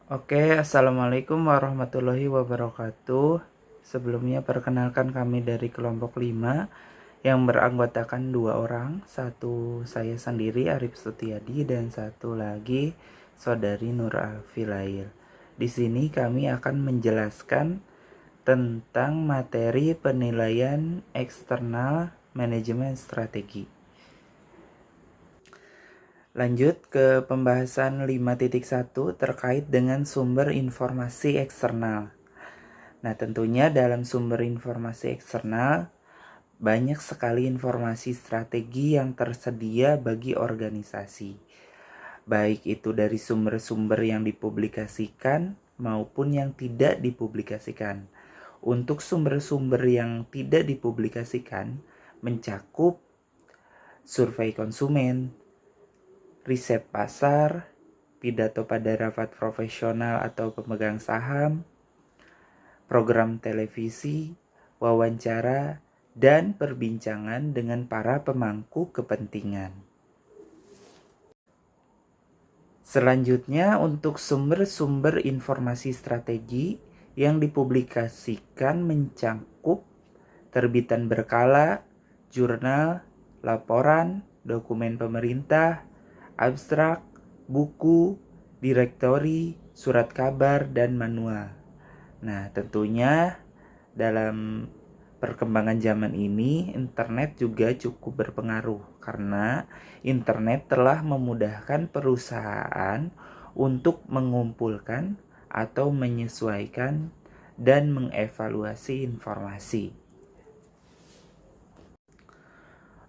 Assalamualaikum warahmatullahi wabarakatuh. Sebelumnya perkenalkan kami dari kelompok 5 yang beranggotakan 2 orang. Satu saya sendiri Arif Sutiadi dan satu lagi saudari Nur Alfilail. Di sini kami akan menjelaskan tentang materi penilaian eksternal manajemen strategi. Lanjut ke pembahasan 5.1 terkait dengan sumber informasi eksternal. Nah, tentunya dalam sumber informasi eksternal banyak sekali informasi strategi yang tersedia bagi organisasi. Baik itu dari sumber-sumber yang dipublikasikan maupun yang tidak dipublikasikan. Untuk sumber-sumber yang tidak dipublikasikan mencakup survei konsumen, riset pasar, pidato pada rapat profesional atau pemegang saham, program televisi, wawancara, dan perbincangan dengan para pemangku kepentingan. Selanjutnya, untuk sumber-sumber informasi strategi yang dipublikasikan mencakup terbitan berkala, jurnal, laporan, dokumen pemerintah, abstrak, buku, direktori, surat kabar, dan manual. Nah, tentunya dalam perkembangan zaman ini, internet juga cukup berpengaruh karena internet telah memudahkan perusahaan untuk mengumpulkan atau menyesuaikan dan mengevaluasi informasi.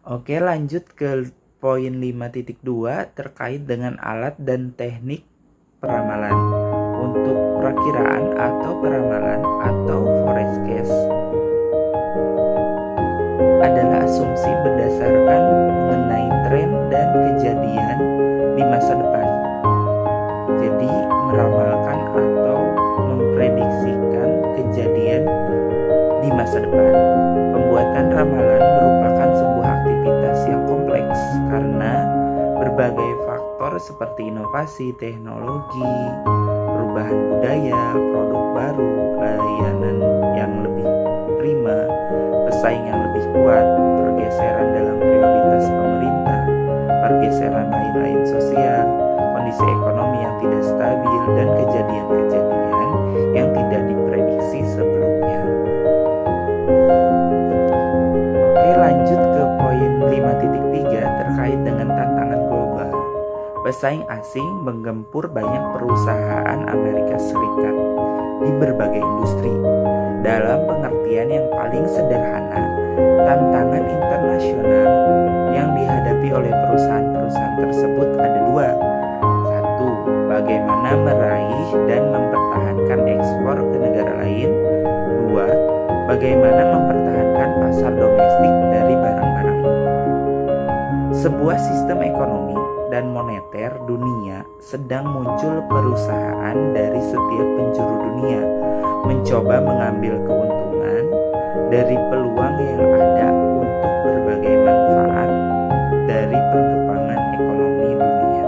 Lanjut ke poin 5.2 terkait dengan alat dan teknik peramalan. Untuk perakiraan atau peramalan atau forecast adalah asumsi berdasarkan mengenai tren dan kejadian di masa depan. Jadi meramalkan atau memprediksikan kejadian di masa depan. Pembuatan ramalan merupakan sebuah aktivitas yang kompleks karena berbagai faktor seperti inovasi teknologi, perubahan budaya, produk baru, layanan yang lebih prima, pesaing yang lebih kuat, pergeseran dalam prioritas pemerintah, pergeseran lain-lain sosial, kondisi ekonomi yang tidak stabil, dan kejadian-kejadian yang tidak diprediksi sebelumnya. Lanjut ke poin 5.3 terkait dengan tantangan global. Pesaing asing menggempur banyak perusahaan Amerika Serikat di berbagai industri. Dalam pengertian yang paling sederhana, tantangan internasional yang dihadapi oleh perusahaan-perusahaan tersebut ada 2. 1. Bagaimana meraih dan mempertahankan ekspor ke negara lain. 2. Bagaimana mempertahankan pasar domestik dari barang-barang impor. Sebuah sistem ekonomi dan moneter dunia sedang muncul perusahaan dari setiap penjuru dunia mencoba mengambil keuntungan dari peluang yang ada untuk berbagai manfaat dari perkembangan ekonomi dunia.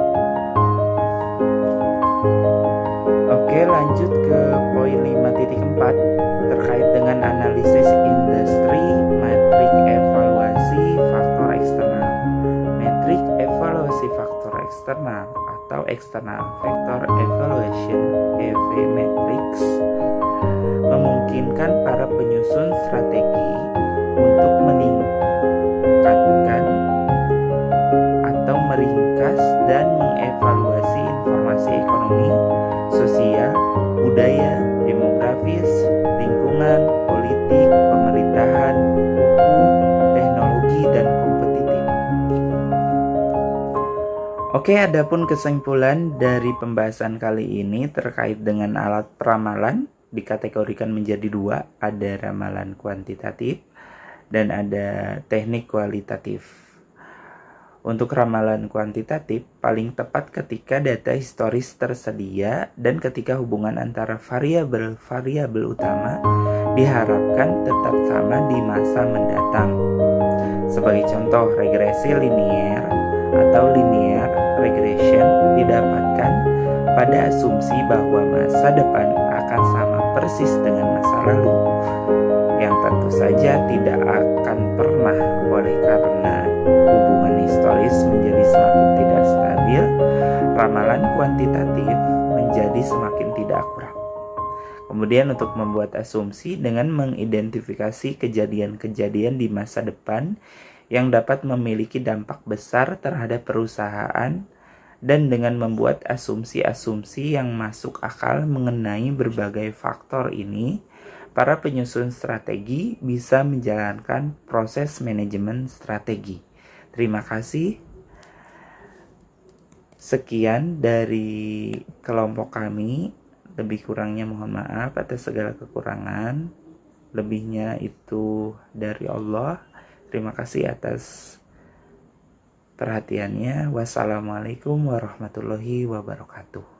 Lanjut ke poin 5.4 terkait dengan analisis industri, metrik evaluasi faktor eksternal. Metrik evaluasi faktor eksternal atau external factor evaluation (EV Metrics) memungkinkan para penyusun strategi untuk meningkatkan atau meringkas dan mengevaluasi informasi ekonomi, sosial, budaya, demografis, lingkungan, politik, pemerintahan, hukum, teknologi, dan kompetitif. Adapun kesimpulan dari pembahasan kali ini terkait dengan alat peramalan dikategorikan menjadi 2, ada ramalan kuantitatif dan ada teknik kualitatif. Untuk ramalan kuantitatif paling tepat ketika data historis tersedia dan ketika hubungan antara variabel-variabel utama diharapkan tetap sama di masa mendatang. Sebagai contoh, regresi linier atau linear regression didapatkan pada asumsi bahwa masa depan akan sama persis dengan masa lalu, yang tentu saja tidak akan pernah, oleh karena hubungan historis menjadi semakin tidak stabil, ramalan kuantitatif menjadi semakin tidak akurat. Kemudian untuk membuat asumsi dengan mengidentifikasi kejadian-kejadian di masa depan yang dapat memiliki dampak besar terhadap perusahaan, dan dengan membuat asumsi-asumsi yang masuk akal mengenai berbagai faktor ini, para penyusun strategi bisa menjalankan proses manajemen strategi. Terima kasih. Sekian dari kelompok kami. Lebih kurangnya mohon maaf atas segala kekurangan. Lebihnya itu dari Allah. Terima kasih atas perhatiannya. Wassalamualaikum warahmatullahi wabarakatuh.